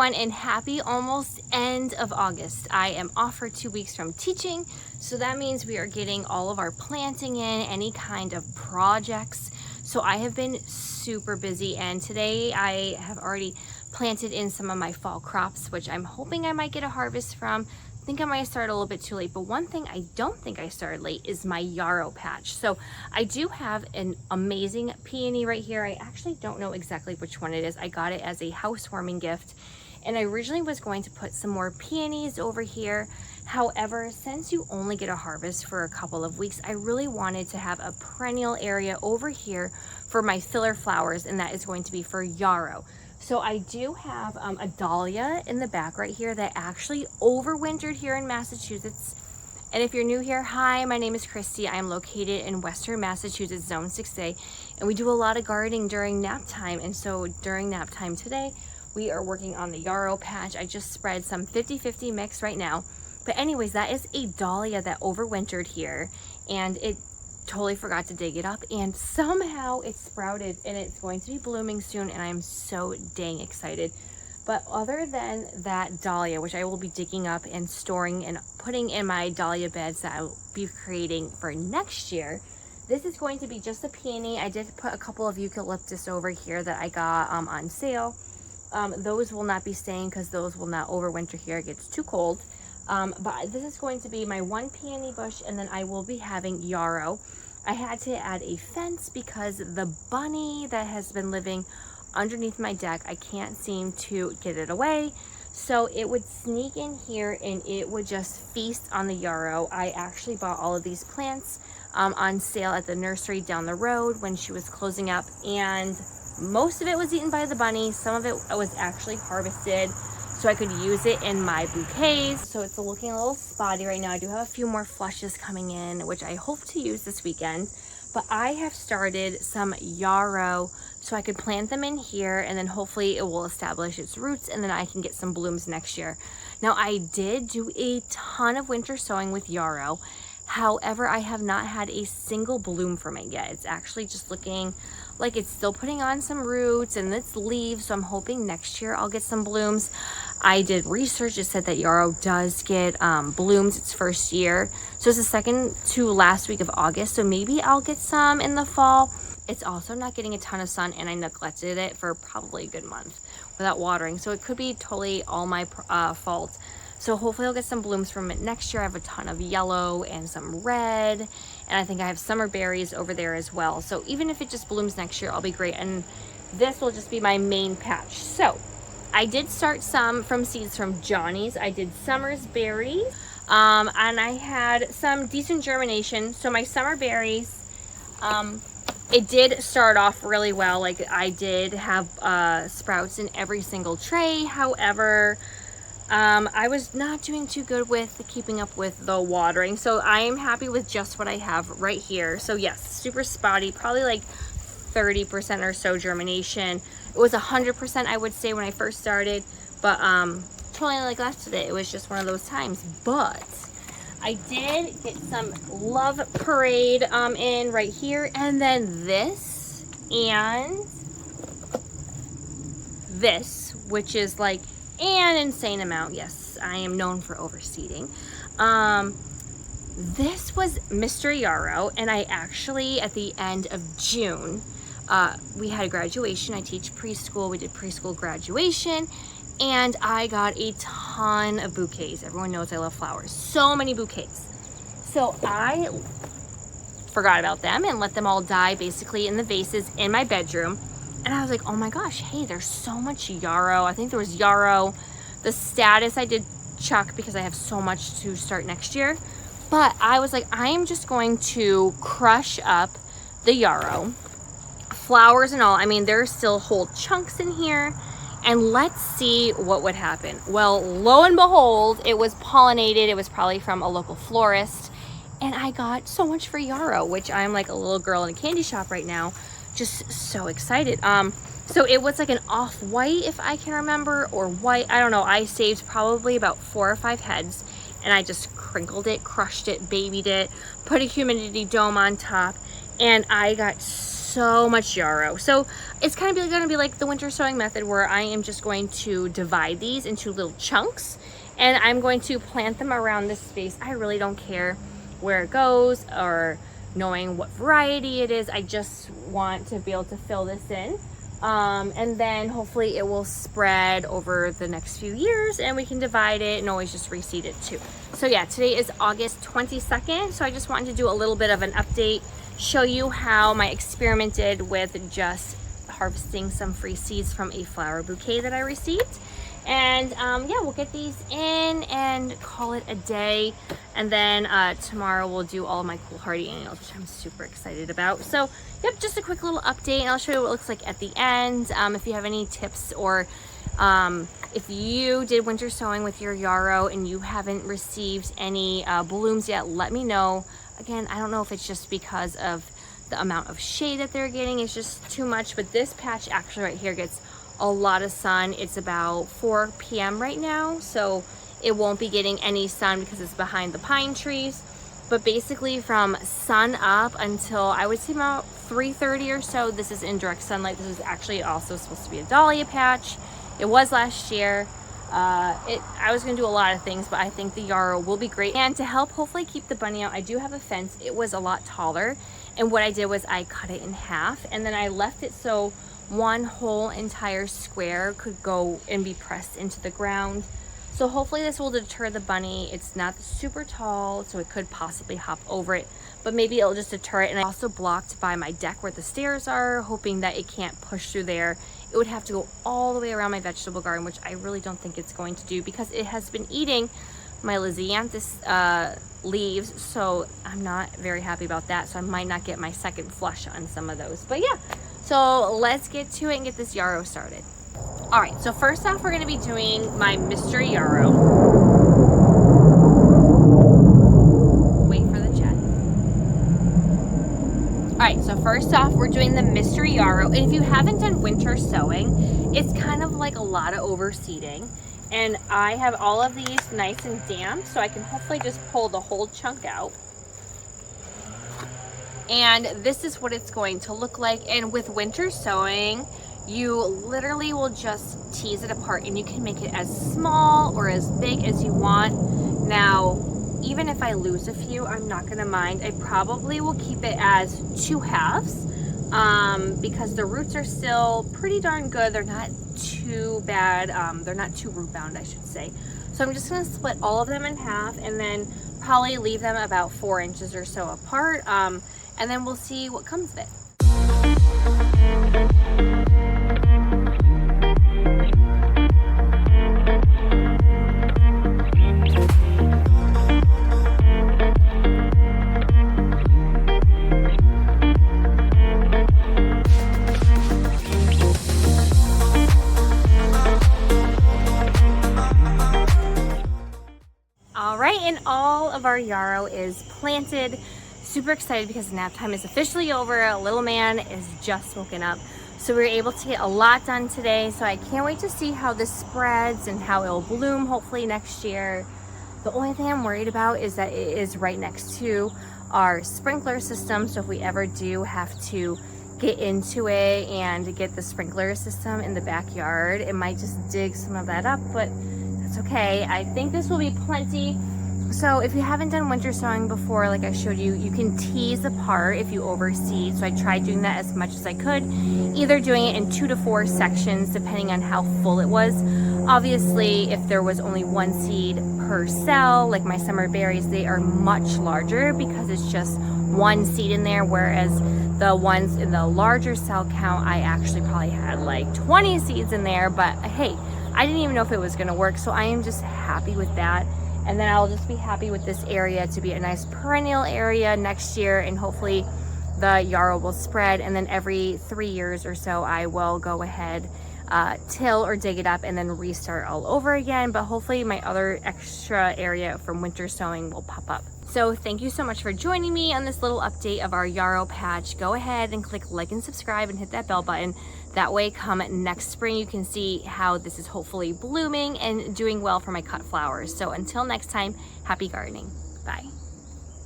everyone, and happy almost end of August. I am off for 2 weeks from teaching, so that means we are getting all of our planting in, any kind of projects. So I have been super busy, and today I have already planted in some of my fall crops, which I'm hoping I might get a harvest from. I think I might start a little bit too late, but one thing I don't think I started late is my yarrow patch. So I do have an amazing peony right here. I actually don't know exactly which one it is. I got it as a housewarming gift, and I originally was going to put some more peonies over here. However, since you only get a harvest for a couple of weeks, I really wanted to have a perennial area over here for my filler flowers, and that is going to be for yarrow. So I do have a dahlia in the back right here that actually overwintered here in Massachusetts. And if you're new here, hi, my name is Christy. I am located in Western Massachusetts, Zone 6A, and we do a lot of gardening during nap time. And so during nap time today, we are working on the yarrow patch. I just spread some 50-50 mix right now. But anyways, that is a dahlia that overwintered here, and it totally forgot to dig it up, and somehow it sprouted and it's going to be blooming soon, and I'm so dang excited. But other than that dahlia, which I will be digging up and storing and putting in my dahlia beds that I will be creating for next year, this is going to be just a peony. I did put a couple of eucalyptus over here that I got on sale. Those will not be staying because those will not overwinter here. It gets too cold. But this is going to be my one peony bush, and then I will be having yarrow. I had to add a fence because the bunny that has been living underneath my deck, I can't seem to get it away. So it would sneak in here and it would just feast on the yarrow. I actually bought all of these plants on sale at the nursery down the road when she was closing up, and most of it was eaten by the bunny. Some of it was actually harvested so I could use it in my bouquets. So it's looking a little spotty right now. I do have a few more flushes coming in, which I hope to use this weekend. But I have started some yarrow so I could plant them in here, and then hopefully it will establish its roots, and then I can get some blooms next year. Now, I did do a ton of winter sowing with yarrow. However, I have not had a single bloom from it yet. It's actually just looking like it's still putting on some roots and its leaves, so I'm hoping next year I'll get some blooms. I did research. It said that yarrow does get blooms its first year, so it's the second to last week of August, so maybe I'll get some in the fall. It's also not getting a ton of sun, and I neglected it for probably a good month without watering, so it could be totally all my fault. So hopefully I'll get some blooms from it next year. I have a ton of yellow and some red, and I think I have summer berries over there as well. So even if it just blooms next year, I'll be great. And this will just be my main patch. So I did start some from seeds from Johnny's. I did summer's berries, and I had some decent germination. So my summer berries, it did start off really well. Like, I did have sprouts in every single tray. However, I was not doing too good with keeping up with the watering, so I am happy with just what I have right here. So yes, super spotty, probably like 30% or so germination. It was 100%, I would say, when I first started, but totally neglected it. It was just one of those times. But I did get some Love Parade in right here, and then this and this, which is like an insane amount. Yes, I am known for overseeding. This was Mr. Yarrow, and I actually, at the end of June, we had a graduation. I teach preschool. We did preschool graduation, and I got a ton of bouquets. Everyone knows I love flowers. So many bouquets. So I forgot about them and let them all die basically in the vases in my bedroom. And I was like, oh my gosh, hey, there's so much yarrow. I think there was yarrow. The status I did chuck because I have so much to start next year. But I was like, I am just going to crush up the yarrow, flowers and all. I mean, there's still whole chunks in here, and let's see what would happen. Well, lo and behold, it was pollinated. It was probably from a local florist, and I got so much for yarrow, which I'm like a little girl in a candy shop right now, just so excited. So it was like an off-white, if I can remember, or white, I don't know. I saved probably about 4 or 5 heads, and I just crinkled it, crushed it, babied it, put a humidity dome on top, and I got so much yarrow. So it's kind of going to be like the winter sowing method, where I am just going to divide these into little chunks, and I'm going to plant them around this space. I really don't care where it goes or knowing what variety it is. I just want to be able to fill this in. And then hopefully it will spread over the next few years, and we can divide it and always just reseed it too. So yeah, today is August 22nd. So I just wanted to do a little bit of an update, show you how my experiment did with just harvesting some free seeds from a flower bouquet that I received. And yeah, we'll get these in and call it a day. And then tomorrow we'll do all of my cool hardy annuals, which I'm super excited about. So yep, just a quick little update, and I'll show you what it looks like at the end. If you have any tips, or if you did winter sowing with your yarrow and you haven't received any blooms yet, let me know. Again, I don't know if it's just because of the amount of shade that they're getting, it's just too much, but this patch actually right here gets a lot of sun. It's about 4 p.m. right now, so it won't be getting any sun because it's behind the pine trees. But basically from sun up until I would say about 3:30 or so, this is in direct sunlight. This is actually also supposed to be a dahlia patch. It was last year. I was gonna do a lot of things, but I think the yarrow will be great. And to help hopefully keep the bunny out, I do have a fence. It was a lot taller, and what I did was I cut it in half, and then I left it so one whole entire square could go and be pressed into the ground. So hopefully this will deter the bunny. It's not super tall, so it could possibly hop over it, but maybe it'll just deter it. And I also blocked by my deck where the stairs are, hoping that it can't push through there. It would have to go all the way around my vegetable garden, which I really don't think it's going to do, because it has been eating my lisianthus leaves, so I'm not very happy about that. So I might not get my second flush on some of those. But yeah, so let's get to it and get this yarrow started. All right, so first off, we're gonna be doing my mystery yarrow. Wait for the chat. All right, so first off, we're doing the mystery yarrow. And if you haven't done winter sowing, it's kind of like a lot of overseeding. And I have all of these nice and damp, so I can hopefully just pull the whole chunk out. And this is what it's going to look like. And with winter sowing, you literally will just tease it apart, and you can make it as small or as big as you want. Now, even if I lose a few, I'm not gonna mind. I probably will keep it as 2 halves because the roots are still pretty darn good. They're not too bad. They're not too root bound, I should say. So I'm just gonna split all of them in half, and then probably leave them about 4 inches or so apart. And then we'll see what comes of it. All right, and all of our yarrow is planted. Super excited because nap time is officially over. Little man is just woken up. So we were able to get a lot done today. So I can't wait to see how this spreads and how it'll bloom hopefully next year. The only thing I'm worried about is that it is right next to our sprinkler system. So if we ever do have to get into it and get the sprinkler system in the backyard, it might just dig some of that up, but that's okay. I think this will be plenty. So if you haven't done winter sowing before, like I showed you, you can tease apart if you overseed. So I tried doing that as much as I could, either doing it in 2 to 4 sections, depending on how full it was. Obviously, if there was only 1 seed per cell, like my summer berries, they are much larger because it's just 1 seed in there, whereas the ones in the larger cell count, I actually probably had like 20 seeds in there. But hey, I didn't even know if it was gonna work, so I am just happy with that. And then I'll just be happy with this area to be a nice perennial area next year, and hopefully the yarrow will spread. And then every 3 years or so, I will go ahead, till or dig it up and then restart all over again. But hopefully my other extra area from winter sowing will pop up. So thank you so much for joining me on this little update of our yarrow patch. Go ahead and click like and subscribe and hit that bell button. That way, come next spring, you can see how this is hopefully blooming and doing well for my cut flowers. So until next time, happy gardening. Bye.